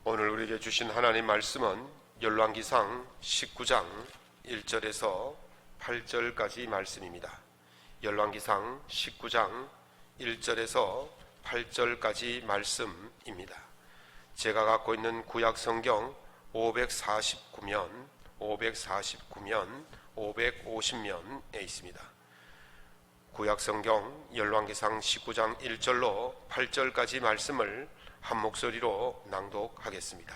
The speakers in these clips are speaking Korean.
오늘 우리에게 주신 하나님 말씀은 열왕기상 19장 1절에서 8절까지 말씀입니다. 열왕기상 19장 1절에서 8절까지 말씀입니다. 제가 갖고 있는 구약 성경 549면, 550면에 있습니다. 구약 성경 열왕기상 19장 1절로 8절까지 말씀을 한 목소리로 낭독하겠습니다.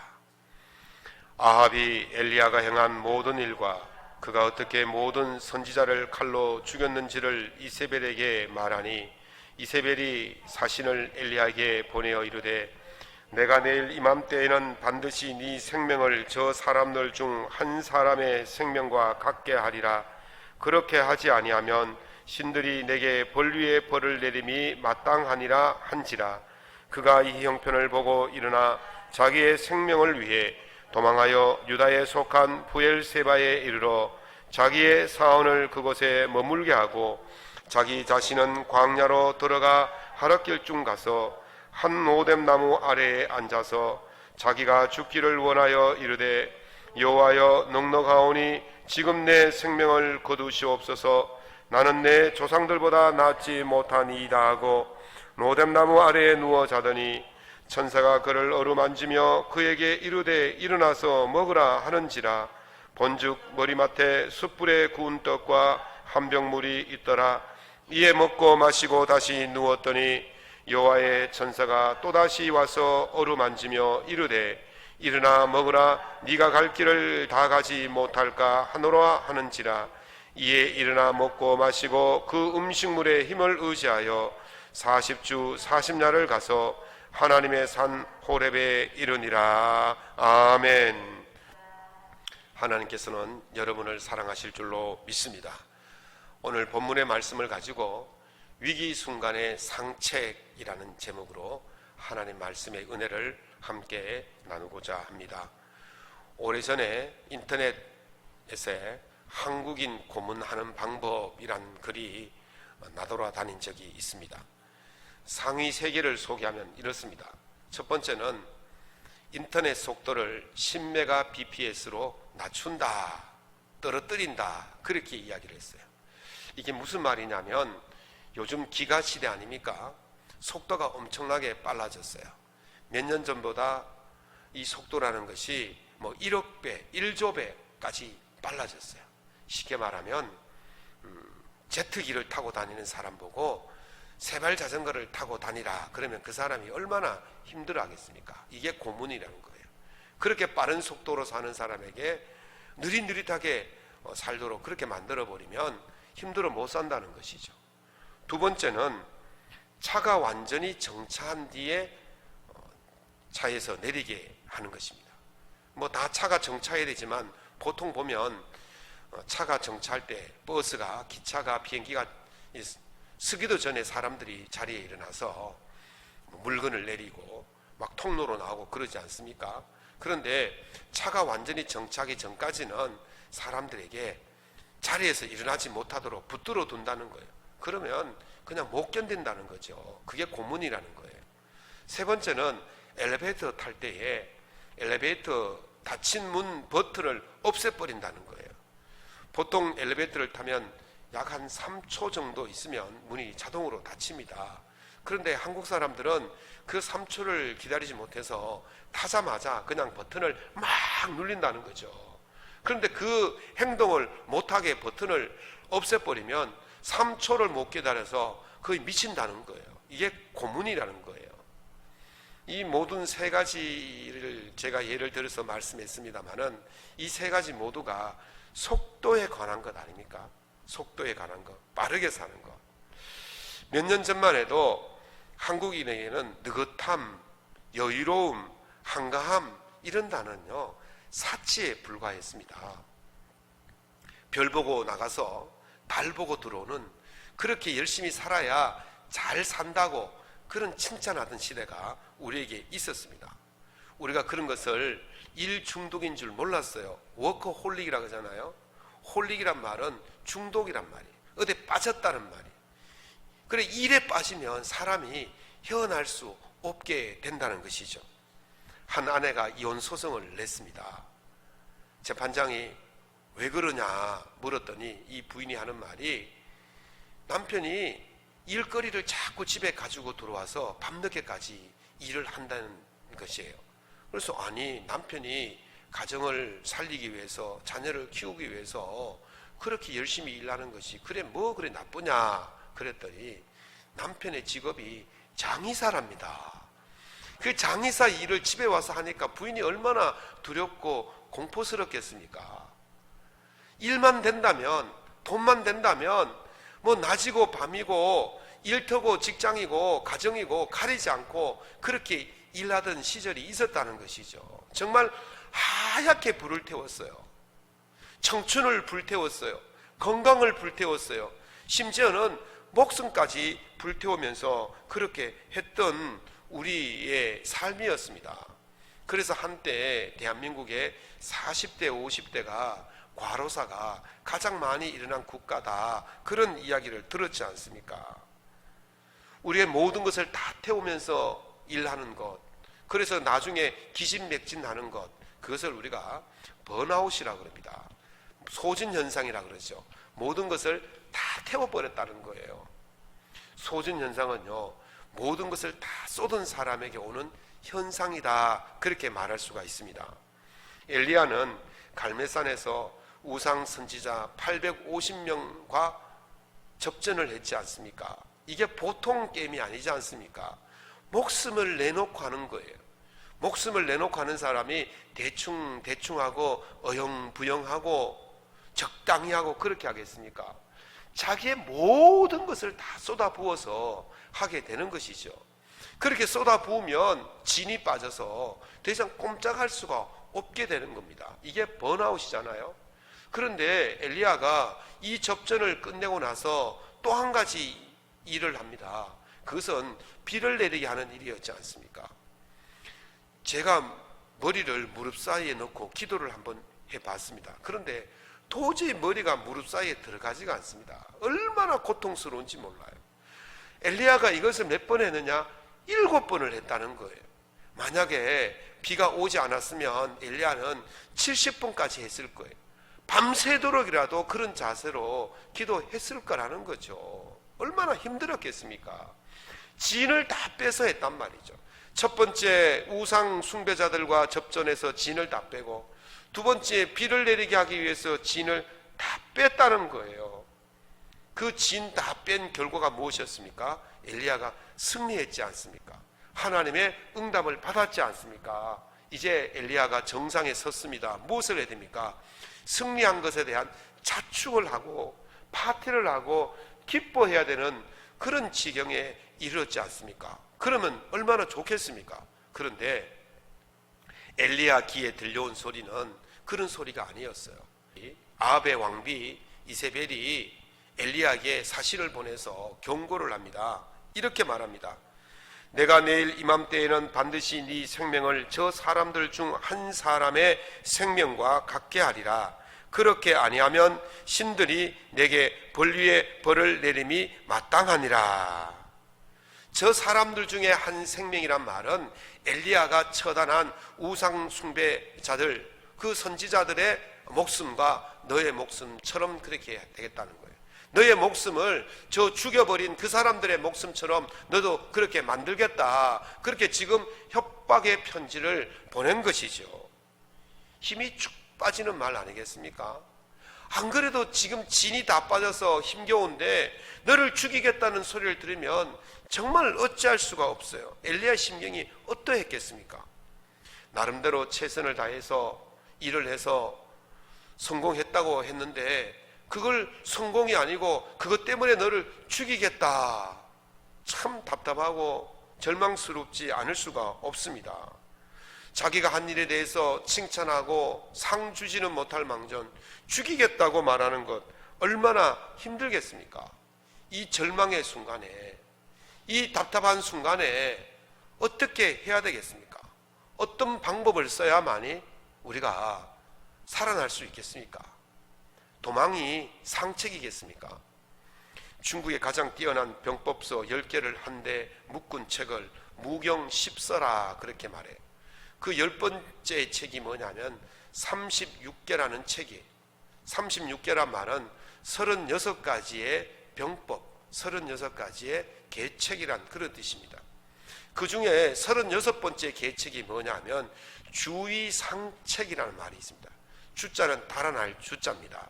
아합이 엘리야가 행한 모든 일과 그가 어떻게 모든 선지자를 칼로 죽였는지를 이세벨에게 말하니, 이세벨이 사신을 엘리야에게 보내어 이르되, 내가 내일 이맘때에는 반드시 네 생명을 저 사람들 중 한 사람의 생명과 같게 하리라. 그렇게 하지 아니하면 신들이 내게 벌 위에 벌을 내림이 마땅하니라 한지라. 그가 이 형편을 보고 일어나 자기의 생명을 위해 도망하여 유다에 속한 부엘세바에 이르러 자기의 사원을 그곳에 머물게 하고, 자기 자신은 광야로 들어가 하룻길쯤 가서 한 오뎀나무 아래에 앉아서 자기가 죽기를 원하여 이르되, 여호와여, 넉넉하오니 지금 내 생명을 거두시옵소서. 나는 내 조상들보다 낫지 못하니이다 하고 오뎀나무 아래에 누워 자더니 천사가 그를 어루만지며 그에게 이르되, 일어나서 먹으라 하는지라. 본즉 머리맡에 숯불에 구운 떡과 한 병 물이 있더라. 이에 먹고 마시고 다시 누웠더니 여호와의 천사가 또다시 와서 어루만지며 이르되, 일어나 먹으라. 네가 갈 길을 다 가지 못할까 하노라 하는지라. 이에 일어나 먹고 마시고 그 음식물에 힘을 의지하여 40주 40야를 가서 하나님의 산 호렙에 이르니라. 아멘. 하나님께서는 여러분을 사랑하실 줄로 믿습니다. 오늘 본문의 말씀을 가지고 위기 순간의 상책이라는 제목으로 하나님 말씀의 은혜를 함께 나누고자 합니다. 오래전에 인터넷에서 한국인 고문하는 방법이란 글이 나돌아다닌 적이 있습니다. 상위 3개를 소개하면 이렇습니다. 첫 번째는 인터넷 속도를 10mbps로 낮춘다, 떨어뜨린다, 그렇게 이야기를 했어요. 이게 무슨 말이냐면 요즘 기가 시대 아닙니까? 속도가 엄청나게 빨라졌어요. 몇 년 전보다 이 속도라는 것이 1억 배, 1조 배까지 빨라졌어요. 쉽게 말하면 제트기를 타고 다니는 사람 보고 세발 자전거를 타고 다니라 그러면 그 사람이 얼마나 힘들어 하겠습니까? 이게 고문이라는 거예요. 그렇게 빠른 속도로 사는 사람에게 느릿느릿하게 살도록 그렇게 만들어버리면 힘들어 못 산다는 것이죠. 두 번째는 차가 완전히 정차한 뒤에 차에서 내리게 하는 것입니다. 다 차가 정차해야 되지만 보통 보면 차가 정차할 때 버스가, 기차가, 비행기가 서기도 전에 사람들이 자리에 일어나서 물건을 내리고 막 통로로 나오고 그러지 않습니까? 그런데 차가 완전히 정차하기 전까지는 사람들에게 자리에서 일어나지 못하도록 붙들어 둔다는 거예요. 그러면 그냥 못 견딘다는 거죠. 그게 고문이라는 거예요. 세 번째는 엘리베이터 탈 때에 엘리베이터 닫힌 문 버튼을 없애버린다는 거예요. 보통 엘리베이터를 타면 약 한 3초 정도 있으면 문이 자동으로 닫힙니다. 그런데 한국 사람들은 그 3초를 기다리지 못해서 타자마자 그냥 버튼을 막 눌린다는 거죠. 그런데 그 행동을 못하게 버튼을 없애버리면 3초를 못 기다려서 거의 미친다는 거예요. 이게 고문이라는 거예요. 이 모든 세 가지를 제가 예를 들어서 말씀했습니다마는 이 세 가지 모두가 속도에 관한 것 아닙니까? 속도에 관한 것, 빠르게 사는 것. 몇 년 전만 해도 한국인에게는 느긋함, 여유로움, 한가함 이런 단어는요 사치에 불과했습니다. 별 보고 나가서 달 보고 들어오는, 그렇게 열심히 살아야 잘 산다고 그런 칭찬하던 시대가 우리에게 있었습니다. 우리가 그런 것을 일 중독인 줄 몰랐어요. 워커홀릭이라고 하잖아요. 홀릭이란 말은 중독이란 말이에요. 어디 빠졌다는 말이에요. 그래, 일에 빠지면 사람이 헤어날 수 없게 된다는 것이죠. 한 아내가 이혼 소송을 냈습니다. 재판장이 왜 그러냐 물었더니 이 부인이 하는 말이 남편이 일거리를 자꾸 집에 가지고 들어와서 밤늦게까지 일을 한다는 것이에요. 그래서 아니 남편이 가정을 살리기 위해서 자녀를 키우기 위해서 그렇게 열심히 일하는 것이 그래 뭐 그래 나쁘냐 그랬더니 남편의 직업이 장의사랍니다. 그 장의사 일을 집에 와서 하니까 부인이 얼마나 두렵고 공포스럽겠습니까? 일만 된다면 돈만 된다면 뭐 낮이고 밤이고 일터고 직장이고 가정이고 가리지 않고 그렇게 일하던 시절이 있었다는 것이죠. 정말 하얗게 불을 태웠어요. 청춘을 불태웠어요. 건강을 불태웠어요. 심지어는 목숨까지 불태우면서 그렇게 했던 우리의 삶이었습니다. 그래서 한때 대한민국의 40대 50대가 과로사가 가장 많이 일어난 국가다, 그런 이야기를 들었지 않습니까? 우리의 모든 것을 다 태우면서 일하는 것, 그래서 나중에 기진맥진하는 것, 그것을 우리가 번아웃이라고 그럽니다. 소진현상이라 그러죠. 모든 것을 다 태워버렸다는 거예요. 소진현상은요, 모든 것을 다 쏟은 사람에게 오는 현상이다, 그렇게 말할 수가 있습니다. 엘리야는 갈멜산에서 우상 선지자 850명과 접전을 했지 않습니까? 이게 보통 게임이 아니지 않습니까? 목숨을 내놓고 하는 거예요. 목숨을 내놓고 하는 사람이 대충하고 어영부영하고 적당히 하고 그렇게 하겠습니까? 자기의 모든 것을 다 쏟아부어서 하게 되는 것이죠. 그렇게 쏟아부으면 진이 빠져서 더 이상 꼼짝할 수가 없게 되는 겁니다. 이게 번아웃이잖아요. 그런데 엘리야가 이 접전을 끝내고 나서 또 한 가지 일을 합니다. 그것은 비를 내리게 하는 일이었지 않습니까? 제가 머리를 무릎 사이에 넣고 기도를 한번 해봤습니다. 그런데 도저히 머리가 무릎 사이에 들어가지가 않습니다. 얼마나 고통스러운지 몰라요. 엘리야가 이것을 몇 번 했느냐? 7번을 했다는 거예요. 만약에 비가 오지 않았으면 엘리야는 70번까지 했을 거예요. 밤새도록이라도 그런 자세로 기도했을 거라는 거죠. 얼마나 힘들었겠습니까? 진을 다 빼서 했단 말이죠. 첫 번째 우상 숭배자들과 접전해서 진을 다 빼고, 두 번째 비를 내리게 하기 위해서 진을 다 뺐다는 거예요. 그 진 다 뺀 결과가 무엇이었습니까? 엘리야가 승리했지 않습니까? 하나님의 응답을 받았지 않습니까? 이제 엘리야가 정상에 섰습니다. 무엇을 해야 됩니까? 승리한 것에 대한 자축을 하고 파티를 하고 기뻐해야 되는 그런 지경에 이르렀지 않습니까? 그러면 얼마나 좋겠습니까? 그런데 엘리야 귀에 들려온 소리는 그런 소리가 아니었어요. 아합의 왕비 이세벨이 엘리야에게 사신을 보내서 경고를 합니다. 이렇게 말합니다. 내가 내일 이맘때에는 반드시 네 생명을 저 사람들 중 한 사람의 생명과 같게 하리라. 그렇게 아니하면 신들이 내게 벌 위에 벌을 내림이 마땅하니라. 저 사람들 중에 한 생명이란 말은 엘리야가 처단한 우상 숭배자들, 그 선지자들의 목숨과 너의 목숨처럼 그렇게 되겠다는 거예요. 너의 목숨을 저 죽여버린 그 사람들의 목숨처럼 너도 그렇게 만들겠다. 그렇게 지금 협박의 편지를 보낸 것이죠. 힘이 쭉 빠지는 말 아니겠습니까? 안 그래도 지금 진이 다 빠져서 힘겨운데 너를 죽이겠다는 소리를 들으면 정말 어찌할 수가 없어요. 엘리야 심경이 어떠했겠습니까? 나름대로 최선을 다해서 일을 해서 성공했다고 했는데 그걸 성공이 아니고 그것 때문에 너를 죽이겠다. 참 답답하고 절망스럽지 않을 수가 없습니다. 자기가 한 일에 대해서 칭찬하고 상 주지는 못할 망정 죽이겠다고 말하는 것 얼마나 힘들겠습니까? 이 절망의 순간에, 이 답답한 순간에 어떻게 해야 되겠습니까? 어떤 방법을 써야만이 우리가 살아날 수 있겠습니까? 도망이 상책이겠습니까? 중국의 가장 뛰어난 병법서 10개를 한데 묶은 책을 무경 십서라 그렇게 말해요. 그 10번째 책이 뭐냐면 36계라는 책이에요. 36계란 말은 36가지의 병법, 36가지의 계책이란 그런 뜻입니다. 그 중에 36번째 계책이 뭐냐면 주의상책이라는 말이 있습니다. 주자는 달아날 주자입니다.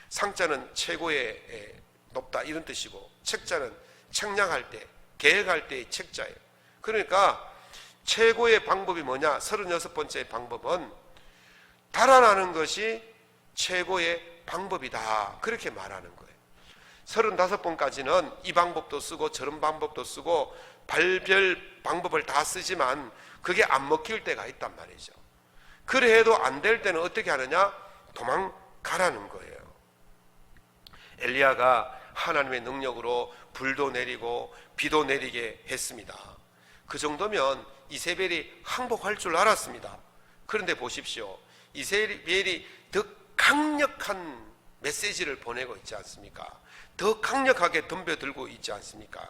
상자는 최고의 높다 이런 뜻이고, 책자는 책량할 때, 계획할 때의 책자예요. 그러니까 최고의 방법이 뭐냐? 36번째 방법은 달아나는 것이 최고의 방법이다, 그렇게 말하는 거예요. 35번까지는 이 방법도 쓰고 저런 방법도 쓰고 발별 방법을 다 쓰지만 그게 안 먹힐 때가 있단 말이죠. 그래 해도 안 될 때는 어떻게 하느냐? 도망가라는 거예요. 엘리야가 하나님의 능력으로 불도 내리고 비도 내리게 했습니다. 그 정도면 이세벨이 항복할 줄 알았습니다. 그런데 보십시오. 이세벨이 더 강력한 메시지를 보내고 있지 않습니까? 더 강력하게 덤벼들고 있지 않습니까?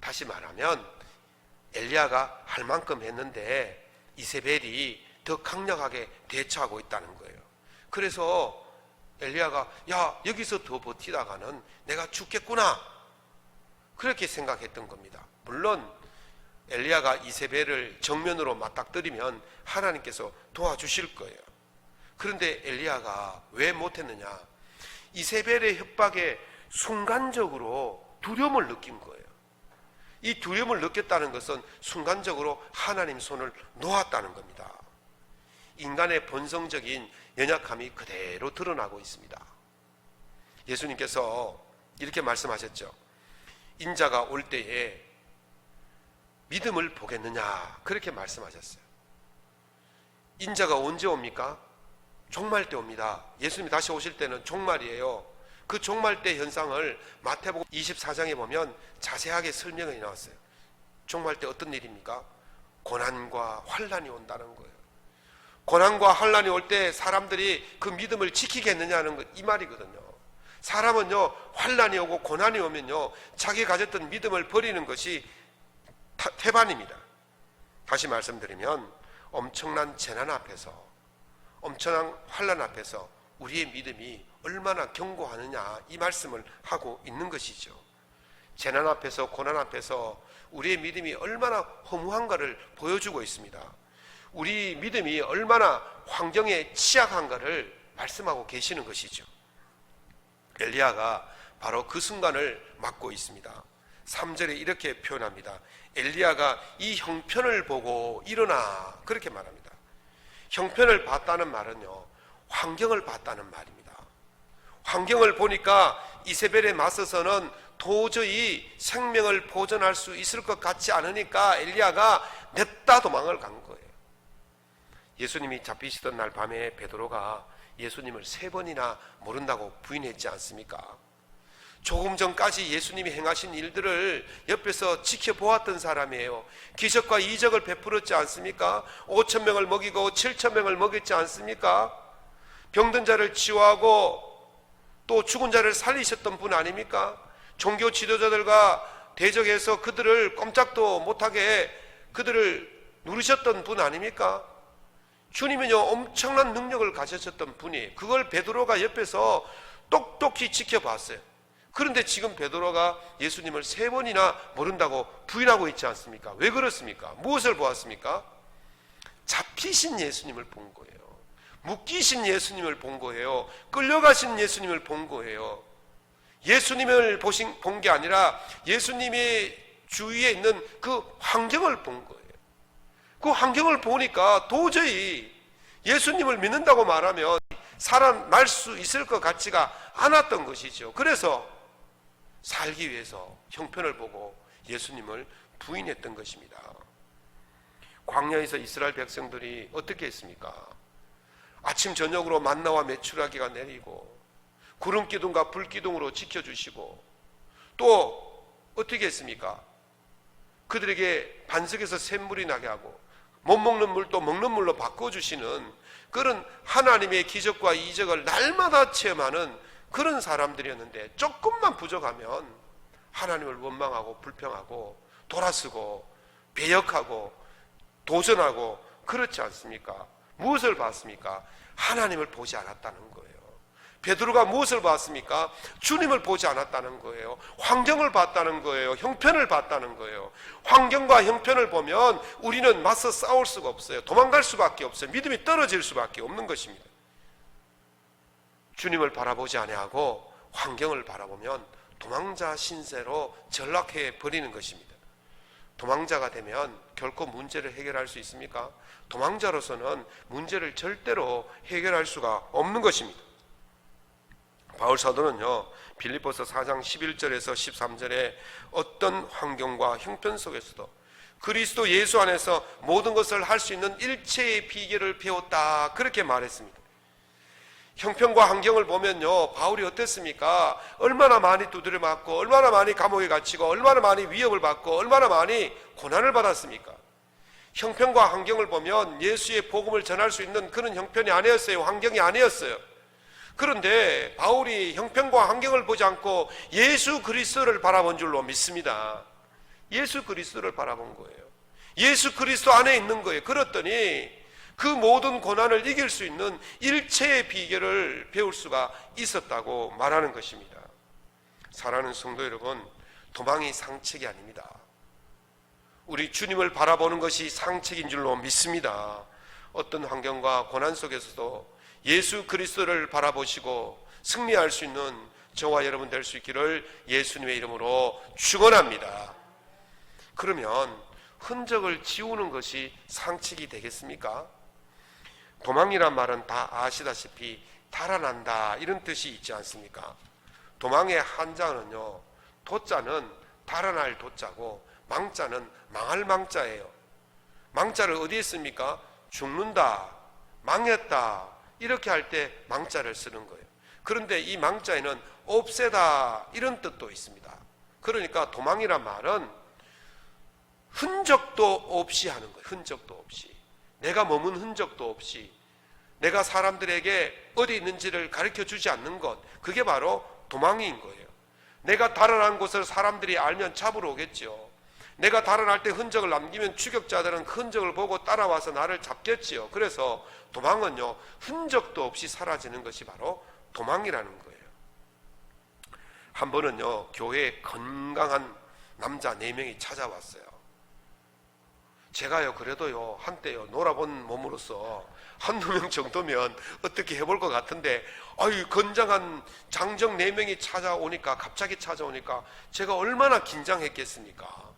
다시 말하면 엘리야가 할 만큼 했는데 이세벨이 더 강력하게 대처하고 있다는 거예요. 그래서 엘리야가 야, 여기서 더 버티다가는 내가 죽겠구나, 그렇게 생각했던 겁니다. 물론 엘리야가 이세벨을 정면으로 맞닥뜨리면 하나님께서 도와주실 거예요. 그런데 엘리야가 왜 못했느냐? 이세벨의 협박에 순간적으로 두려움을 느낀 거예요. 이 두려움을 느꼈다는 것은 순간적으로 하나님 손을 놓았다는 겁니다. 인간의 본성적인 연약함이 그대로 드러나고 있습니다. 예수님께서 이렇게 말씀하셨죠. 인자가 올 때에 믿음을 보겠느냐, 그렇게 말씀하셨어요. 인자가 언제 옵니까? 종말 때 옵니다. 예수님이 다시 오실 때는 종말이에요. 그 종말 때 현상을 마태복음 24장에 보면 자세하게 설명이 나왔어요. 종말 때 어떤 일입니까? 고난과 환난이 온다는 거예요. 고난과 환난이 올 때 사람들이 그 믿음을 지키겠느냐는 것, 이 말이거든요. 사람은요, 환난이 오고 고난이 오면요, 자기 가졌던 믿음을 버리는 것이 태반입니다. 다시 말씀드리면 엄청난 재난 앞에서, 엄청난 환난 앞에서 우리의 믿음이 얼마나 견고하느냐, 이 말씀을 하고 있는 것이죠. 재난 앞에서, 고난 앞에서 우리의 믿음이 얼마나 허무한가를 보여주고 있습니다. 우리 믿음이 얼마나 환경에 취약한가를 말씀하고 계시는 것이죠. 엘리야가 바로 그 순간을 맞고 있습니다. 3절에 이렇게 표현합니다. 엘리야가 이 형편을 보고 일어나, 그렇게 말합니다. 형편을 봤다는 말은요, 환경을 봤다는 말입니다. 환경을 보니까 이세벨에 맞서서는 도저히 생명을 보존할 수 있을 것 같지 않으니까 엘리야가 냅다 도망을 간 거예요. 예수님이 잡히시던 날 밤에 베드로가 예수님을 3번이나 모른다고 부인했지 않습니까? 조금 전까지 예수님이 행하신 일들을 옆에서 지켜보았던 사람이에요. 기적과 이적을 베풀었지 않습니까? 5,000명을 먹이고 7,000명을 먹였지 않습니까? 병든 자를 치유하고 또 죽은 자를 살리셨던 분 아닙니까? 종교 지도자들과 대적해서 그들을 꼼짝도 못하게 그들을 누르셨던 분 아닙니까? 주님은요, 엄청난 능력을 가지셨던 분이, 그걸 베드로가 옆에서 똑똑히 지켜봤어요. 그런데 지금 베드로가 예수님을 3번이나 모른다고 부인하고 있지 않습니까? 왜 그렇습니까? 무엇을 보았습니까? 잡히신 예수님을 본 거예요. 묶이신 예수님을 본 거예요. 끌려가신 예수님을 본 거예요. 예수님을 본 게 아니라 예수님이 주위에 있는 그 환경을 본 거예요. 그 환경을 보니까 도저히 예수님을 믿는다고 말하면 살아날 수 있을 것 같지가 않았던 것이죠. 그래서 살기 위해서 형편을 보고 예수님을 부인했던 것입니다. 광야에서 이스라엘 백성들이 어떻게 했습니까? 아침 저녁으로 만나와 메추라기가 내리고 구름 기둥과 불 기둥으로 지켜주시고, 또 어떻게 했습니까? 그들에게 반석에서 샘물이 나게 하고 못 먹는 물도 먹는 물로 바꿔주시는 그런 하나님의 기적과 이적을 날마다 체험하는 그런 사람들이었는데, 조금만 부족하면 하나님을 원망하고 불평하고 돌아서고 배역하고 도전하고 그렇지 않습니까? 무엇을 봤습니까? 하나님을 보지 않았다는 거예요. 베드로가 무엇을 봤습니까? 주님을 보지 않았다는 거예요. 환경을 봤다는 거예요. 형편을 봤다는 거예요. 환경과 형편을 보면 우리는 맞서 싸울 수가 없어요. 도망갈 수밖에 없어요. 믿음이 떨어질 수밖에 없는 것입니다. 주님을 바라보지 아니하고 환경을 바라보면 도망자 신세로 전락해 버리는 것입니다. 도망자가 되면 결코 문제를 해결할 수 있습니까? 도망자로서는 문제를 절대로 해결할 수가 없는 것입니다. 바울 사도는요, 빌립보서 4장 11절에서 13절에 어떤 환경과 형편 속에서도 그리스도 예수 안에서 모든 것을 할 수 있는 일체의 비결을 배웠다, 그렇게 말했습니다. 형편과 환경을 보면요, 바울이 어땠습니까? 얼마나 많이 두드려 맞고, 얼마나 많이 감옥에 갇히고, 얼마나 많이 위협을 받고, 얼마나 많이 고난을 받았습니까? 형편과 환경을 보면 예수의 복음을 전할 수 있는 그런 형편이 아니었어요. 환경이 아니었어요. 그런데 바울이 형편과 환경을 보지 않고 예수 그리스도를 바라본 줄로 믿습니다. 예수 그리스도를 바라본 거예요. 예수 그리스도 안에 있는 거예요. 그랬더니 그 모든 고난을 이길 수 있는 일체의 비결을 배울 수가 있었다고 말하는 것입니다. 사랑하는 성도 여러분, 도망이 상책이 아닙니다. 우리 주님을 바라보는 것이 상책인 줄로 믿습니다. 어떤 환경과 고난 속에서도 예수 그리스도를 바라보시고 승리할 수 있는 저와 여러분 될 수 있기를 예수님의 이름으로 축원합니다. 그러면 흔적을 지우는 것이 상책이 되겠습니까? 도망이란 말은 다 아시다시피 달아난다, 이런 뜻이 있지 않습니까? 도망의 한자는요, 도자는 달아날 도자고 망자는 망할 망자예요. 망자를 어디에 씁니까? 죽는다, 망했다, 이렇게 할 때 망자를 쓰는 거예요. 그런데 이 망자에는 없애다, 이런 뜻도 있습니다. 그러니까 도망이란 말은 흔적도 없이 하는 거예요. 흔적도 없이, 내가 머문 흔적도 없이, 내가 사람들에게 어디 있는지를 가르쳐 주지 않는 것, 그게 바로 도망인 거예요. 내가 달아난 곳을 사람들이 알면 잡으러 오겠죠. 내가 달아날 때 흔적을 남기면 추격자들은 그 흔적을 보고 따라와서 나를 잡겠지요. 그래서 도망은요, 흔적도 없이 사라지는 것이 바로 도망이라는 거예요. 한 번은요, 교회에 건강한 남자 4명이 찾아왔어요. 제가요, 그래도요, 한때요, 놀아본 몸으로서 한두 명 정도면 어떻게 해볼 것 같은데, 건장한 장정 4명이 갑자기 찾아오니까 제가 얼마나 긴장했겠습니까?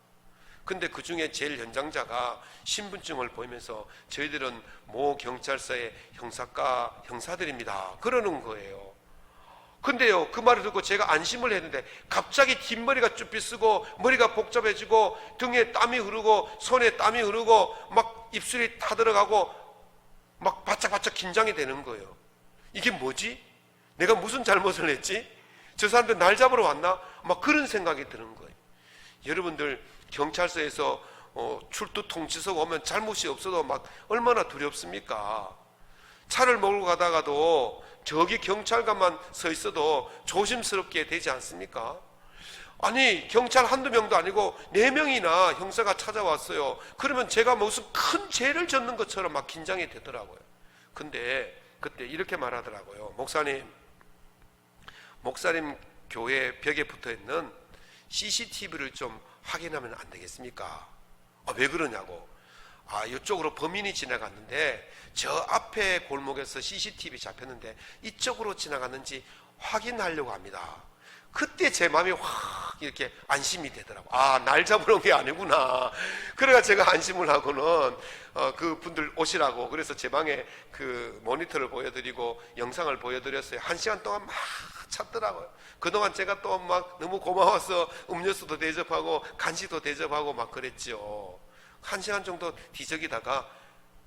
근데 그 중에 제일 연장자가 신분증을 보이면서 저희들은 모 경찰서의 형사과 형사들입니다, 그러는 거예요. 근데요, 그 말을 듣고 제가 안심을 했는데 갑자기 뒷머리가 쭈삐 쓰고 머리가 복잡해지고 등에 땀이 흐르고 손에 땀이 흐르고 막 입술이 타들어가고 막 바짝바짝 긴장이 되는 거예요. 이게 뭐지? 내가 무슨 잘못을 했지? 저 사람들 날 잡으러 왔나? 막 그런 생각이 드는 거예요. 여러분들 경찰서에서 출두 통지서가 오면 잘못이 없어도 막 얼마나 두렵습니까? 차를 몰고 가다가도 저기 경찰관만 서 있어도 조심스럽게 되지 않습니까? 아니, 경찰 한두 명도 아니고 4명이나 형사가 찾아왔어요. 그러면 제가 무슨 큰 죄를 졌는 것처럼 막 긴장이 되더라고요. 근데 그때 이렇게 말하더라고요. 목사님 교회 벽에 붙어있는 CCTV를 좀 확인하면 안 되겠습니까? 왜 그러냐고. 이쪽으로 범인이 지나갔는데 저 앞에 골목에서 CCTV 잡혔는데 이쪽으로 지나갔는지 확인하려고 합니다. 그때 제 마음이 확 이렇게 안심이 되더라고. 날 잡으러 온 게 아니구나. 그래가 제가 안심을 하고는 그 분들 오시라고, 그래서 제 방에 그 모니터를 보여드리고 영상을 보여드렸어요. 1시간 동안 막 찾더라고요. 그동안 제가 또 막 너무 고마워서 음료수도 대접하고 간식도 대접하고 막 그랬죠. 1시간 정도 뒤적이다가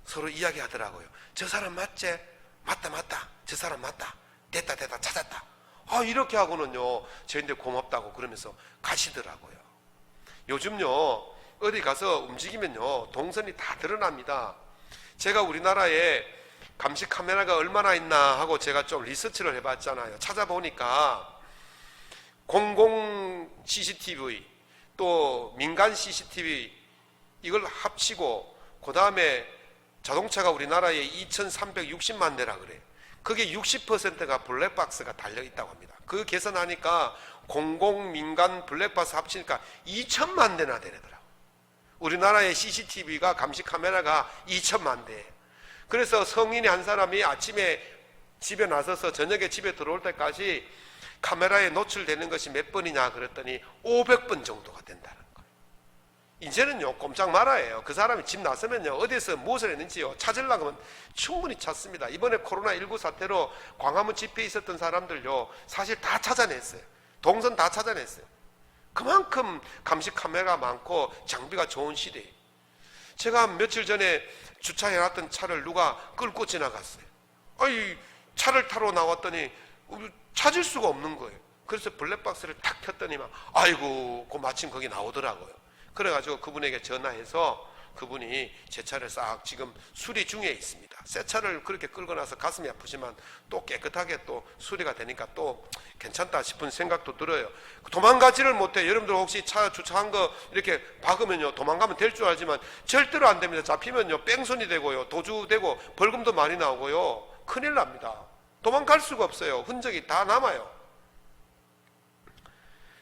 서로 이야기하더라고요. 저 사람 맞지? 맞다. 저 사람 맞다. 됐다 찾았다. 이렇게 하고는요, 저희한테 고맙다고 그러면서 가시더라고요. 요즘요, 어디 가서 움직이면요, 동선이 다 드러납니다. 제가 우리나라에 감시 카메라가 얼마나 있나 하고 제가 좀 리서치를 해봤잖아요. 찾아보니까 공공 CCTV 또 민간 CCTV 이걸 합치고 그 다음에 자동차가 우리나라에 2360만 대라 그래요. 그게 60%가 블랙박스가 달려있다고 합니다. 그 계산하니까 공공 민간 블랙박스 합치니까 2천만 대나 되더라고요. 우리나라의 CCTV가 감시 카메라가 2천만 대. 그래서 성인이 한 사람이 아침에 집에 나서서 저녁에 집에 들어올 때까지 카메라에 노출되는 것이 몇 번이냐 그랬더니 500번 정도가 된다는 거예요. 이제는요 꼼짝 말아요. 그 사람이 집 나서면요 어디서 무엇을 했는지요 찾으려고 하면 충분히 찾습니다. 이번에 코로나19 사태로 광화문 집회에 있었던 사람들요 사실 다 찾아냈어요. 동선 다 찾아냈어요. 그만큼 감시 카메라가 많고 장비가 좋은 시대예요. 제가 며칠 전에 주차해놨던 차를 누가 끌고 지나갔어요. 아니 차를 타러 나왔더니 찾을 수가 없는 거예요. 그래서 블랙박스를 탁 켰더니만 아이고 마침 거기 나오더라고요. 그래가지고 그분에게 전화해서 그분이 제 차를 싹 지금 수리 중에 있습니다. 새 차를 그렇게 끌고 나서 가슴이 아프지만 또 깨끗하게 또 수리가 되니까 또 괜찮다 싶은 생각도 들어요. 도망가지를 못해. 여러분들 혹시 차 주차한 거 이렇게 박으면요 도망가면 될 줄 알지만 절대로 안 됩니다. 잡히면요 뺑소니 되고요 도주되고 벌금도 많이 나오고요 큰일 납니다. 도망갈 수가 없어요. 흔적이 다 남아요.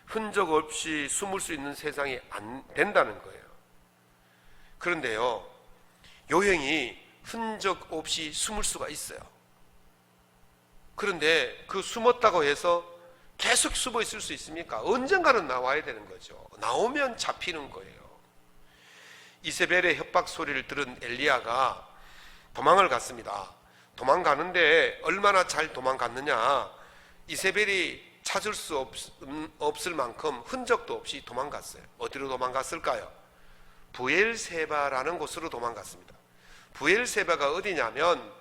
흔적 없이 숨을 수 있는 세상이 안 된다는 거예요. 그런데요 요행이 흔적 없이 숨을 수가 있어요. 그런데 그 숨었다고 해서 계속 숨어 있을 수 있습니까? 언젠가는 나와야 되는 거죠. 나오면 잡히는 거예요. 이세벨의 협박 소리를 들은 엘리야가 도망을 갔습니다. 도망가는데 얼마나 잘 도망갔느냐, 이세벨이 찾을 수 없을 만큼 흔적도 없이 도망갔어요. 어디로 도망갔을까요? 부엘세바라는 곳으로 도망갔습니다. 부엘세바가 어디냐면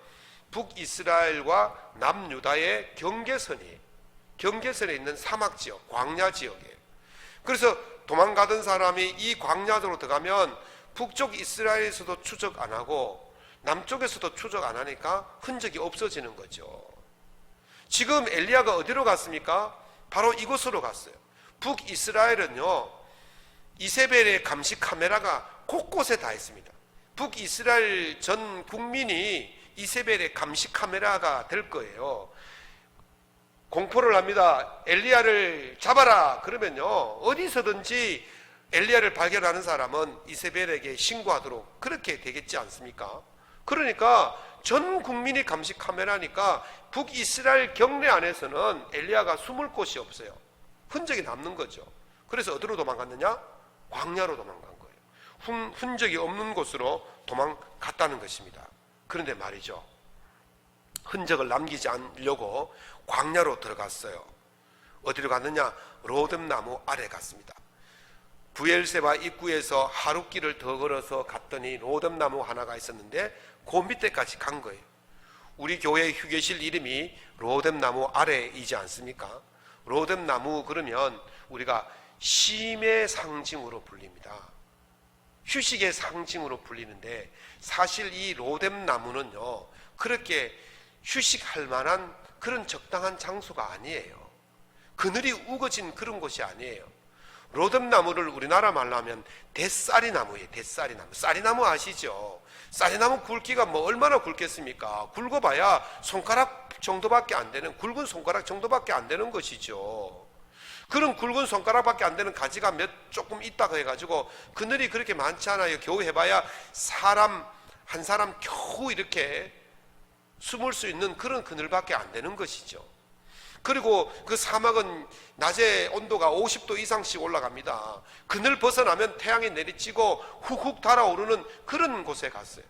북이스라엘과 남유다의 경계선에 있는 사막지역, 광야지역이에요. 그래서 도망가던 사람이 이 광야지역으로 들어가면 북쪽 이스라엘에서도 추적 안 하고 남쪽에서도 추적 안 하니까 흔적이 없어지는 거죠. 지금 엘리야가 어디로 갔습니까? 바로 이곳으로 갔어요. 북이스라엘은요 이세벨의 감시 카메라가 곳곳에 다 있습니다. 북이스라엘 전 국민이 이세벨의 감시 카메라가 될 거예요. 공포를 합니다. 엘리야를 잡아라 그러면요 어디서든지 엘리야를 발견하는 사람은 이세벨에게 신고하도록 그렇게 되겠지 않습니까? 그러니까 전 국민이 감시 카메라니까 북이스라엘 경내 안에서는 엘리야가 숨을 곳이 없어요. 흔적이 남는 거죠. 그래서 어디로 도망갔느냐? 광야로 도망간 거예요. 흔적이 없는 곳으로 도망갔다는 것입니다. 그런데 말이죠, 흔적을 남기지 않으려고 광야로 들어갔어요. 어디로 갔느냐? 로뎀나무 아래 갔습니다. 부엘세바 입구에서 하룻길을 더 걸어서 갔더니 로뎀나무 하나가 있었는데 그 밑에까지 간 거예요. 우리 교회 휴게실 이름이 로뎀나무 아래이지 않습니까? 로뎀나무 그러면 우리가 쉼의 상징으로 불립니다. 휴식의 상징으로 불리는데 사실 이 로뎀나무는요 그렇게 휴식할 만한 그런 적당한 장소가 아니에요. 그늘이 우거진 그런 곳이 아니에요. 로뎀나무를 우리나라 말로 하면 대싸리나무예요. 대싸리나무. 쌀이나무 아시죠? 쌀이나무 굵기가 뭐 얼마나 굵겠습니까? 굵어봐야 손가락 정도밖에 안 되는, 굵은 손가락 정도밖에 안 되는 것이죠. 그런 굵은 손가락밖에 안 되는 가지가 조금 있다고 해가지고 그늘이 그렇게 많지 않아요. 겨우 해봐야 한 사람 겨우 이렇게 숨을 수 있는 그런 그늘밖에 안 되는 것이죠. 그리고 그 사막은 낮에 온도가 50도 이상씩 올라갑니다. 그늘 벗어나면 태양이 내리쬐고 훅훅 달아오르는 그런 곳에 갔어요.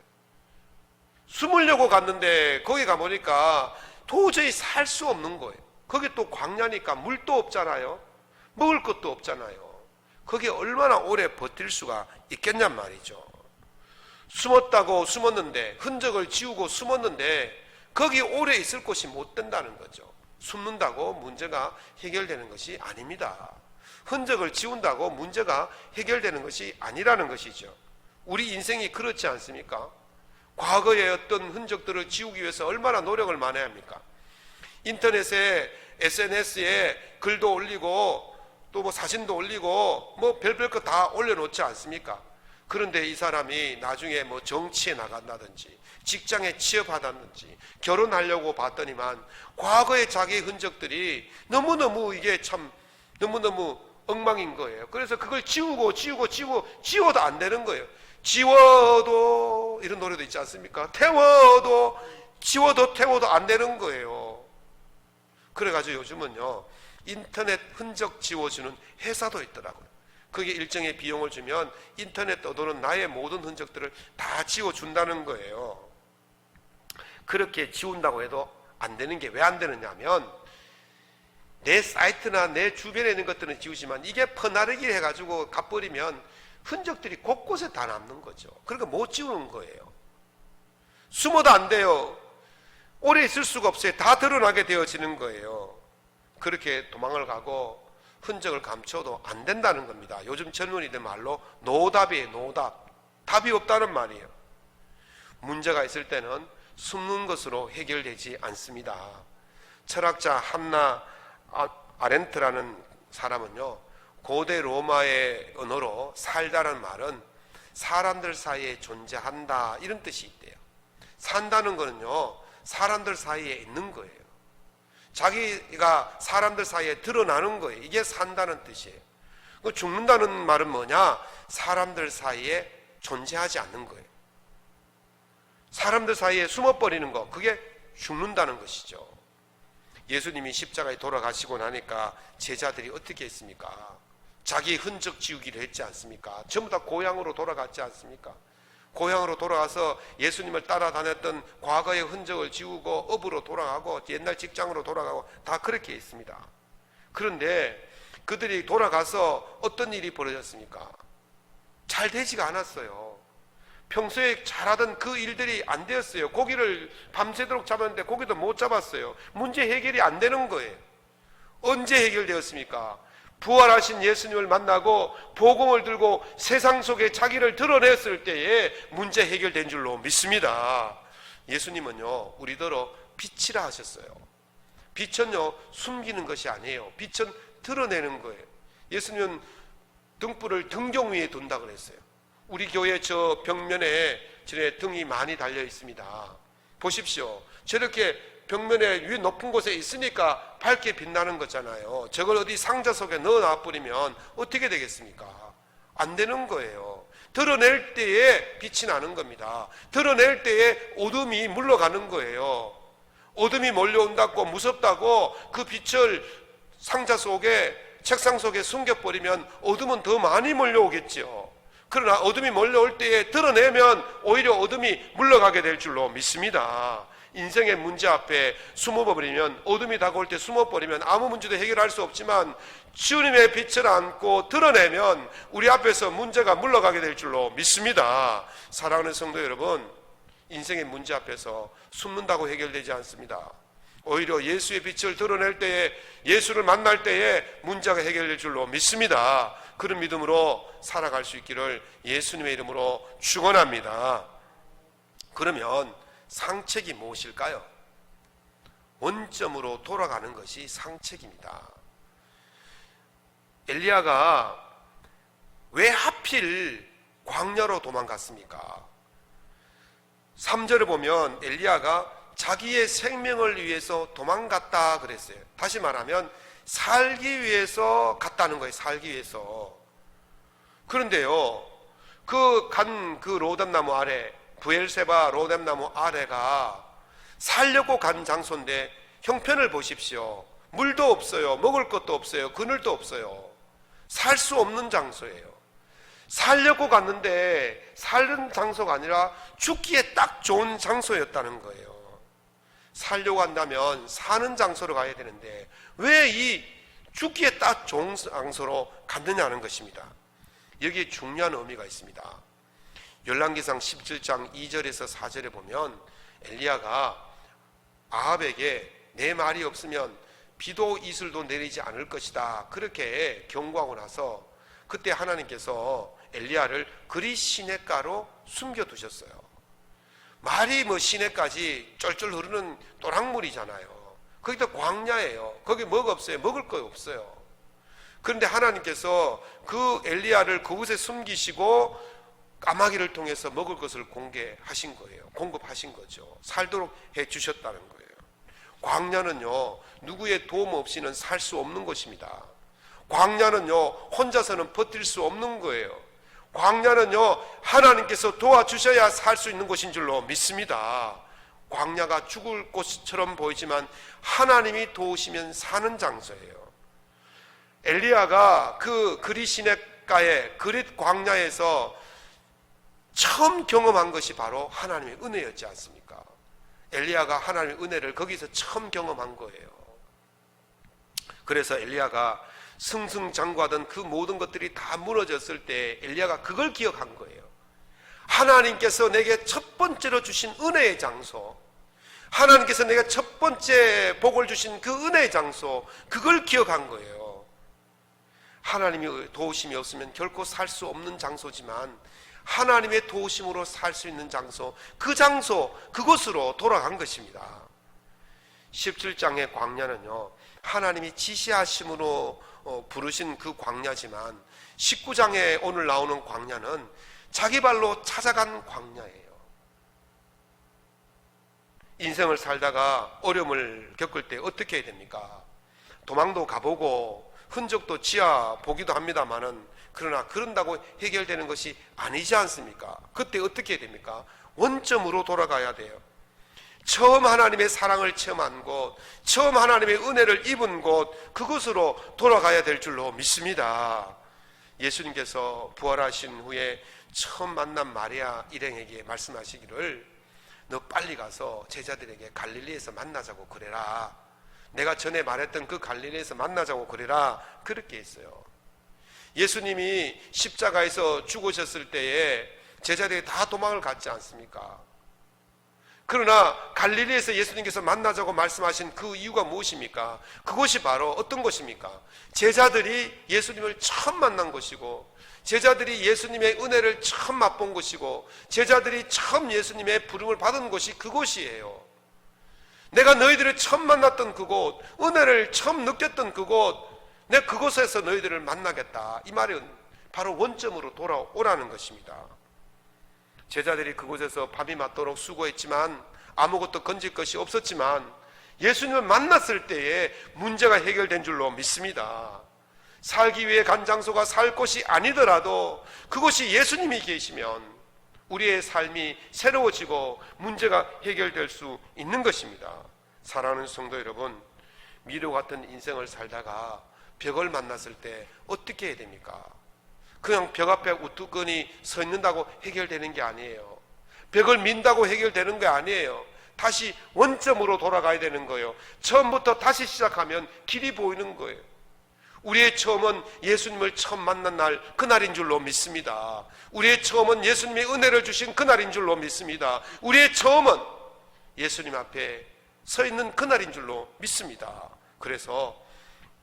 숨으려고 갔는데 거기 가보니까 도저히 살 수 없는 거예요. 거기 또 광야니까 물도 없잖아요. 먹을 것도 없잖아요. 거기에 얼마나 오래 버틸 수가 있겠냔 말이죠. 숨었다고 숨었는데, 흔적을 지우고 숨었는데 거기 오래 있을 곳이 못 된다는 거죠. 숨는다고 문제가 해결되는 것이 아닙니다. 흔적을 지운다고 문제가 해결되는 것이 아니라는 것이죠. 우리 인생이 그렇지 않습니까? 과거의 어떤 흔적들을 지우기 위해서 얼마나 노력을 많이 합니까? 인터넷에 SNS에 글도 올리고 또 뭐 사진도 올리고 뭐 별별 거 다 올려놓지 않습니까? 그런데 이 사람이 나중에 뭐 정치에 나간다든지 직장에 취업하다든지 결혼하려고 봤더니만 과거의 자기의 흔적들이 너무너무 이게 참 너무너무 엉망인 거예요. 그래서 그걸 지워도 안 되는 거예요. 지워도, 이런 노래도 있지 않습니까? 지워도 태워도 안 되는 거예요. 그래가지고 요즘은요, 인터넷 흔적 지워주는 회사도 있더라고요. 그게 일정의 비용을 주면 인터넷 떠도는 나의 모든 흔적들을 다 지워준다는 거예요. 그렇게 지운다고 해도 안 되는 게 왜 안 되느냐면, 내 사이트나 내 주변에 있는 것들은 지우지만 이게 퍼나르기 해가지고 가버리면 흔적들이 곳곳에 다 남는 거죠. 그러니까 못 지우는 거예요. 숨어도 안 돼요. 오래 있을 수가 없어요. 다 드러나게 되어지는 거예요. 그렇게 도망을 가고 흔적을 감춰도 안 된다는 겁니다. 요즘 젊은이들 말로 노답이에요. 노답. 답이 없다는 말이에요. 문제가 있을 때는 숨는 것으로 해결되지 않습니다. 철학자 한나 아렌트라는 사람은요, 고대 로마의 언어로 살다라는 말은 사람들 사이에 존재한다, 이런 뜻이 있대요. 산다는 거는요, 사람들 사이에 있는 거예요. 자기가 사람들 사이에 드러나는 거예요. 이게 산다는 뜻이에요. 죽는다는 말은 뭐냐? 사람들 사이에 존재하지 않는 거예요. 사람들 사이에 숨어버리는 거, 그게 죽는다는 것이죠. 예수님이 십자가에 돌아가시고 나니까 제자들이 어떻게 했습니까? 자기 흔적 지우기를 했지 않습니까? 전부 다 고향으로 돌아갔지 않습니까? 고향으로 돌아가서 예수님을 따라다녔던 과거의 흔적을 지우고 업으로 돌아가고 옛날 직장으로 돌아가고 다 그렇게 했습니다. 그런데 그들이 돌아가서 어떤 일이 벌어졌습니까? 잘 되지가 않았어요. 평소에 잘하던 그 일들이 안 되었어요. 고기를 밤새도록 잡았는데 고기도 못 잡았어요. 문제 해결이 안 되는 거예요. 언제 해결되었습니까? 부활하신 예수님을 만나고 복음을 들고 세상 속에 자기를 드러냈을 때에 문제 해결된 줄로 믿습니다. 예수님은요, 우리더러 빛이라 하셨어요. 빛은요, 숨기는 것이 아니에요. 빛은 드러내는 거예요. 예수님은 등불을 등경 위에 둔다 그랬어요. 우리 교회 저 벽면에 등이 많이 달려 있습니다. 보십시오. 저렇게 벽면에 위에 높은 곳에 있으니까 밝게 빛나는 거잖아요. 저걸 어디 상자 속에 넣어놔 버리면 어떻게 되겠습니까? 안 되는 거예요. 드러낼 때에 빛이 나는 겁니다. 드러낼 때에 어둠이 물러가는 거예요. 어둠이 몰려온다고 무섭다고 그 빛을 상자 속에, 책상 속에 숨겨버리면 어둠은 더 많이 몰려오겠죠. 그러나 어둠이 몰려올 때에 드러내면 오히려 어둠이 물러가게 될 줄로 믿습니다. 인생의 문제 앞에 숨어버리면, 어둠이 다가올 때 숨어버리면 아무 문제도 해결할 수 없지만 주님의 빛을 안고 드러내면 우리 앞에서 문제가 물러가게 될 줄로 믿습니다. 사랑하는 성도 여러분, 인생의 문제 앞에서 숨는다고 해결되지 않습니다. 오히려 예수의 빛을 드러낼 때에, 예수를 만날 때에 문제가 해결될 줄로 믿습니다. 그런 믿음으로 살아갈 수 있기를 예수님의 이름으로 축원합니다. 그러면 상책이 무엇일까요? 원점으로 돌아가는 것이 상책입니다. 엘리야가 왜 하필 광야로 도망갔습니까? 3절을 보면 엘리야가 자기의 생명을 위해서 도망갔다 그랬어요. 다시 말하면 살기 위해서 갔다는 거예요. 살기 위해서. 그런데요, 그 로뎀나무 아래, 브엘세바 로뎀나무 아래가 살려고 간 장소인데 형편을 보십시오. 물도 없어요. 먹을 것도 없어요. 그늘도 없어요. 살 수 없는 장소예요. 살려고 갔는데 사는 장소가 아니라 죽기에 딱 좋은 장소였다는 거예요. 살려고 한다면 사는 장소로 가야 되는데 왜 이 죽기에 딱 좋은 장소로 갔느냐는 것입니다. 여기에 중요한 의미가 있습니다. 열왕기상 17장 2절에서 4절에 보면 엘리야가 아합에게 내 말이 없으면 비도 이슬도 내리지 않을 것이다, 그렇게 경고하고 나서 그때 하나님께서 엘리야를 그리 시냇가로 숨겨두셨어요. 말이 뭐 시내까지 쫄쫄 흐르는 또랑물이잖아요. 거기도 광야예요. 거기 뭐가 없어요? 먹을 거 없어요. 그런데 하나님께서 그 엘리야를 그곳에 숨기시고 까마귀를 통해서 먹을 것을 공개하신 거예요. 공급하신 거죠. 살도록 해 주셨다는 거예요. 광야는요, 누구의 도움 없이는 살 수 없는 것입니다. 광야는요, 혼자서는 버틸 수 없는 거예요. 광야는요, 하나님께서 도와주셔야 살 수 있는 곳인 줄로 믿습니다. 광야가 죽을 곳처럼 보이지만 하나님이 도우시면 사는 장소예요. 엘리야가 그 그릿 시냇가에 그릿 광야에서 처음 경험한 것이 바로 하나님의 은혜였지 않습니까? 엘리야가 하나님의 은혜를 거기서 처음 경험한 거예요. 그래서 엘리야가 승승장구하던 그 모든 것들이 다 무너졌을 때 엘리야가 그걸 기억한 거예요. 하나님께서 내게 첫 번째로 주신 은혜의 장소, 하나님께서 내게 첫 번째 복을 주신 그 은혜의 장소, 그걸 기억한 거예요. 하나님의 도우심이 없으면 결코 살 수 없는 장소지만 하나님의 도우심으로 살 수 있는 장소, 그 장소, 그곳으로 돌아간 것입니다. 17장의 광야는요, 하나님이 지시하심으로 부르신 그 광야지만 19장에 오늘 나오는 광야는 자기 발로 찾아간 광야예요. 인생을 살다가 어려움을 겪을 때 어떻게 해야 됩니까? 도망도 가보고 흔적도 지어 보기도 합니다만은, 그러나 그런다고 해결되는 것이 아니지 않습니까? 그때 어떻게 해야 됩니까? 원점으로 돌아가야 돼요. 처음 하나님의 사랑을 체험한 곳, 처음 하나님의 은혜를 입은 곳, 그곳으로 돌아가야 될 줄로 믿습니다. 예수님께서 부활하신 후에 처음 만난 마리아 일행에게 말씀하시기를, 너 빨리 가서 제자들에게 갈릴리에서 만나자고 그래라. 내가 전에 말했던 그 갈릴리에서 만나자고 그래라. 그렇게 했어요. 예수님이 십자가에서 죽으셨을 때에 제자들이 다 도망을 갔지 않습니까? 그러나 갈릴리에서 예수님께서 만나자고 말씀하신 그 이유가 무엇입니까? 그것이 바로 어떤 것입니까? 제자들이 예수님을 처음 만난 것이고, 제자들이 예수님의 은혜를 처음 맛본 것이고, 제자들이 처음 예수님의 부름을 받은 곳이 그곳이에요. 내가 너희들을 처음 만났던 그곳, 은혜를 처음 느꼈던 그곳, 내가 그곳에서 너희들을 만나겠다. 이 말은 바로 원점으로 돌아오라는 것입니다. 제자들이 그곳에서 밤이 맞도록 수고했지만, 아무것도 건질 것이 없었지만, 예수님을 만났을 때에 문제가 해결된 줄로 믿습니다. 살기 위해 간 장소가 살 곳이 아니더라도 그곳이 예수님이 계시면 우리의 삶이 새로워지고 문제가 해결될 수 있는 것입니다. 사랑하는 성도 여러분, 미로 같은 인생을 살다가 벽을 만났을 때 어떻게 해야 됩니까? 그냥 벽 앞에 우두커니 서 있는다고 해결되는 게 아니에요. 벽을 민다고 해결되는 게 아니에요. 다시 원점으로 돌아가야 되는 거예요. 처음부터 다시 시작하면 길이 보이는 거예요. 우리의 처음은 예수님을 처음 만난 날, 그날인 줄로 믿습니다. 우리의 처음은 예수님의 은혜를 주신 그날인 줄로 믿습니다. 우리의 처음은 예수님 앞에 서 있는 그날인 줄로 믿습니다. 그래서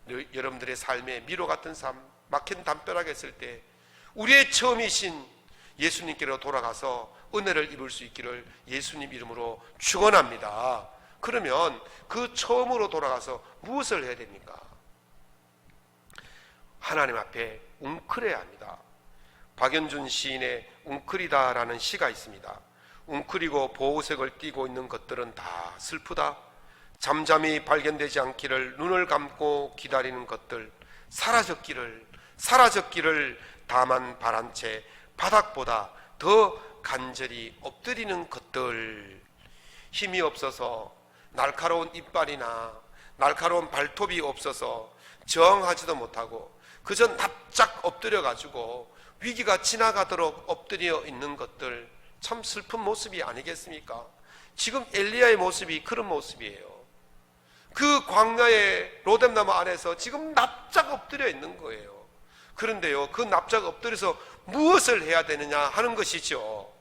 여러분들의 삶에 미로 같은 삶, 막힌 담벼락에 있을 때 우리의 처음이신 예수님께로 돌아가서 은혜를 입을 수 있기를 예수님 이름으로 축원합니다. 그러면 그 처음으로 돌아가서 무엇을 해야 됩니까? 하나님 앞에 웅크려야 합니다. 박연준 시인의 웅크리다라는 시가 있습니다. 웅크리고 보호색을 띠고 있는 것들은 다 슬프다. 잠잠히 발견되지 않기를 눈을 감고 기다리는 것들, 사라졌기를 다만 바란 채 바닥보다 더 간절히 엎드리는 것들. 힘이 없어서, 날카로운 이빨이나 날카로운 발톱이 없어서 저항하지도 못하고 그저 납작 엎드려 가지고 위기가 지나가도록 엎드려 있는 것들, 참 슬픈 모습이 아니겠습니까? 지금 엘리야의 모습이 그런 모습이에요. 그 광야의 로뎀나무 안에서 지금 납작 엎드려 있는 거예요. 그런데요, 그 납작 엎드려서 무엇을 해야 되느냐 하는 것이죠.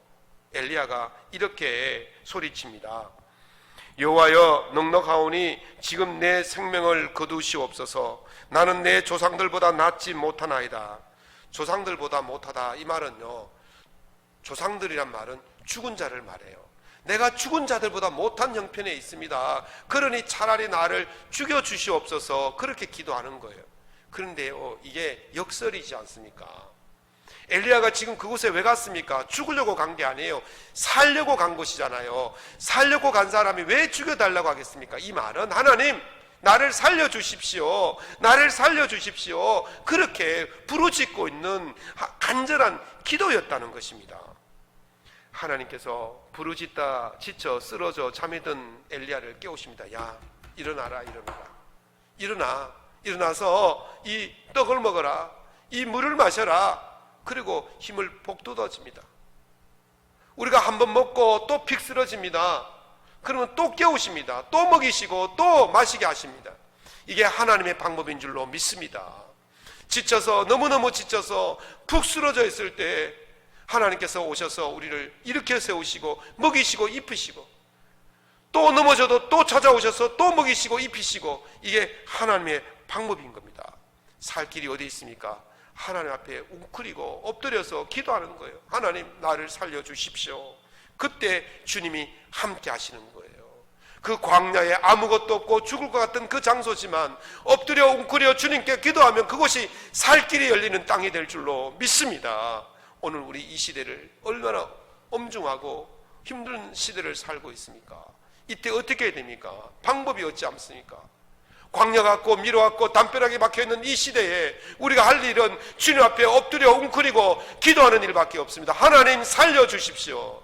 엘리야가 이렇게 소리칩니다. 여호와여, 넉넉하오니 지금 내 생명을 거두시옵소서. 나는 내 조상들보다 낫지 못하나이다. 조상들보다 못하다, 이 말은요, 조상들이란 말은 죽은 자를 말해요. 내가 죽은 자들보다 못한 형편에 있습니다. 그러니 차라리 나를 죽여주시옵소서. 그렇게 기도하는 거예요. 그런데요, 이게 역설이지 않습니까? 엘리야가 지금 그곳에 왜 갔습니까? 죽으려고 간 게 아니에요. 살려고 간 것이잖아요. 살려고 간 사람이 왜 죽여달라고 하겠습니까? 이 말은 하나님 나를 살려주십시오, 나를 살려주십시오, 그렇게 부르짖고 있는 간절한 기도였다는 것입니다. 하나님께서 부르짖다 지쳐 쓰러져 잠이 든 엘리야를 깨우십니다. 야, 일어나라, 일어나, 일어나서 이 떡을 먹어라, 이 물을 마셔라. 그리고 힘을 복돋아집니다. 우리가 한번 먹고 또 픽 쓰러집니다. 그러면 또 깨우십니다. 또 먹이시고 또 마시게 하십니다. 이게 하나님의 방법인 줄로 믿습니다. 지쳐서, 너무너무 지쳐서 푹 쓰러져 있을 때 하나님께서 오셔서 우리를 일으켜 세우시고 먹이시고 입히시고, 또 넘어져도 또 찾아오셔서 또 먹이시고 입히시고, 이게 하나님의 방법인 겁니다. 살 길이 어디 있습니까? 하나님 앞에 웅크리고 엎드려서 기도하는 거예요. 하나님 나를 살려주십시오. 그때 주님이 함께 하시는 거예요. 그 광야에 아무것도 없고 죽을 것 같은 그 장소지만 엎드려 웅크려 주님께 기도하면 그곳이 살 길이 열리는 땅이 될 줄로 믿습니다. 오늘 우리 이 시대를 얼마나 엄중하고 힘든 시대를 살고 있습니까? 이때 어떻게 해야 됩니까? 방법이 없지 않습니까? 광야 같고 미로 같고 담벼락에 박혀있는 이 시대에 우리가 할 일은 주님 앞에 엎드려 웅크리고 기도하는 일밖에 없습니다. 하나님 살려주십시오.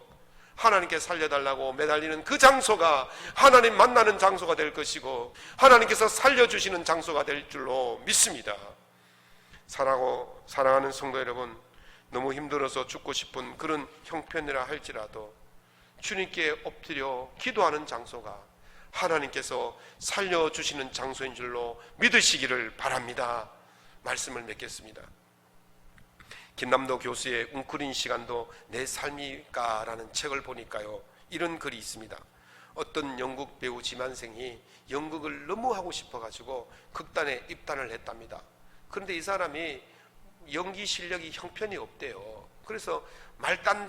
하나님께 살려달라고 매달리는 그 장소가 하나님 만나는 장소가 될 것이고, 하나님께서 살려주시는 장소가 될 줄로 믿습니다. 사랑하는 성도 여러분, 너무 힘들어서 죽고 싶은 그런 형편이라 할지라도 주님께 엎드려 기도하는 장소가 하나님께서 살려주시는 장소인 줄로 믿으시기를 바랍니다. 말씀을 맺겠습니다. 김남도 교수의 웅크린 시간도 내 삶일까 라는 책을 보니까요, 이런 글이 있습니다. 어떤 영국 배우 지만생이 연극을 너무 하고 싶어가지고 극단에 입단을 했답니다. 그런데 이 사람이 연기 실력이 형편이 없대요. 그래서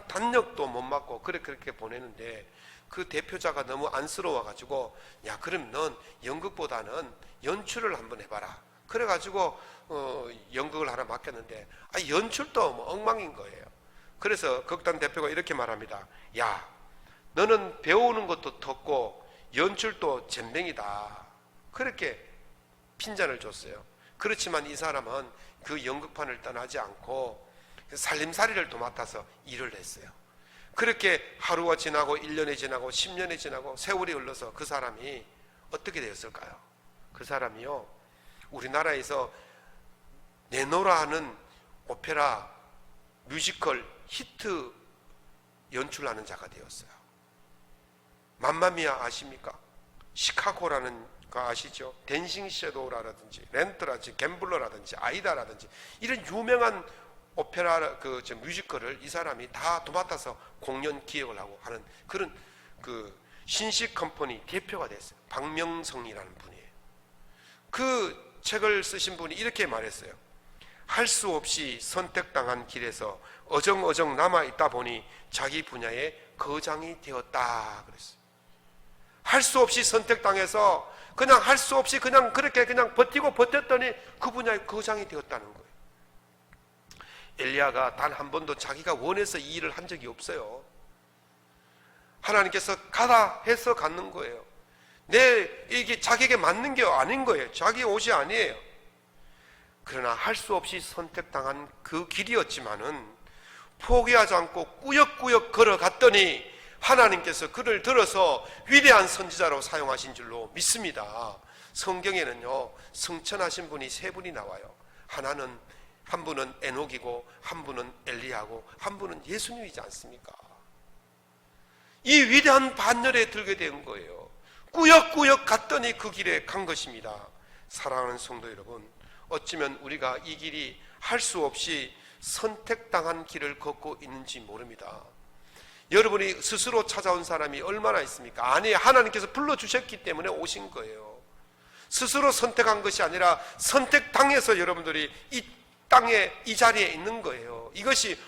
단역도 못 맡고 그렇게 보내는데, 그 대표자가 너무 안쓰러워가지고, 야, 그럼 넌 연극보다는 연출을 한번 해봐라. 그래가지고 연극을 하나 맡겼는데, 연출도 뭐 엉망인 거예요. 그래서 극단 대표가 이렇게 말합니다. 야, 너는 배우는 것도 덥고 연출도 젬병이다. 그렇게 핀잔을 줬어요. 그렇지만 이 사람은 그 연극판을 떠나지 않고 살림살이를 또 맡아서 일을 했어요. 그렇게 하루가 지나고 1년이 지나고 10년이 지나고 세월이 흘러서 그 사람이 어떻게 되었을까요? 그 사람이요, 우리나라에서 내노라 하는 오페라 뮤지컬 히트 연출하는 자가 되었어요. 맘마미아 아십니까? 시카고라는 거 아시죠? 댄싱 섀도우라든지 렌트라든지 갬블러라든지 아이다라든지 이런 유명한 오페라 뮤지컬을 이 사람이 다 도맡아서 공연 기획을 하고 하는 그런 신식 컴퍼니 대표가 됐어요. 박명성이라는 분이에요. 그 책을 쓰신 분이 이렇게 말했어요. 할 수 없이 선택당한 길에서 어정어정 남아있다 보니 자기 분야의 거장이 되었다 그랬어요. 할 수 없이 선택당해서 그냥 할 수 없이 그냥 그렇게 그냥 버텼더니 그 분야의 거장이 되었다는 거예요. 엘리야가 단 한 번도 자기가 원해서 이 일을 한 적이 없어요. 하나님께서 가다 해서 갖는 거예요. 이게 자기에게 맞는 게 아닌 거예요. 자기 옷이 아니에요. 그러나 할 수 없이 선택당한 그 길이었지만은 포기하지 않고 꾸역꾸역 걸어갔더니 하나님께서 그를 들어서 위대한 선지자로 사용하신 줄로 믿습니다. 성경에는요, 성천하신 분이 세 분이 나와요. 한 분은 에녹이고, 한 분은 엘리야고, 한 분은 예수님이지 않습니까? 이 위대한 반열에 들게 된 거예요. 꾸역꾸역 갔더니 그 길에 간 것입니다. 사랑하는 성도 여러분, 어쩌면 우리가 이 길이 할 수 없이 선택당한 길을 걷고 있는지 모릅니다. 여러분이 스스로 찾아온 사람이 얼마나 있습니까? 아니, 하나님께서 불러주셨기 때문에 오신 거예요. 스스로 선택한 것이 아니라 선택당해서 여러분들이 이 땅에 이 자리에 있는 거예요. 이것이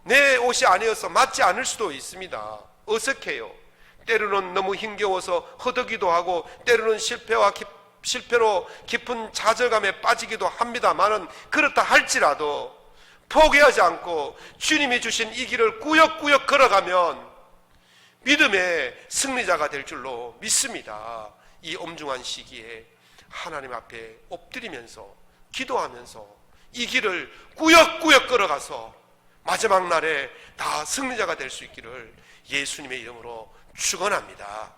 내 옷이 아니어서 맞지 않을 수도 있습니다. 어색해요. 때로는 너무 힘겨워서 허덕이도 하고, 때로는 실패로 깊은 좌절감에 빠지기도 합니다만은, 그렇다 할지라도 포기하지 않고 주님이 주신 이 길을 꾸역꾸역 걸어가면 믿음의 승리자가 될 줄로 믿습니다. 이 엄중한 시기에 하나님 앞에 엎드리면서 기도하면서 이 길을 꾸역꾸역 걸어가서 마지막 날에 다 승리자가 될 수 있기를 예수님의 이름으로 축원합니다.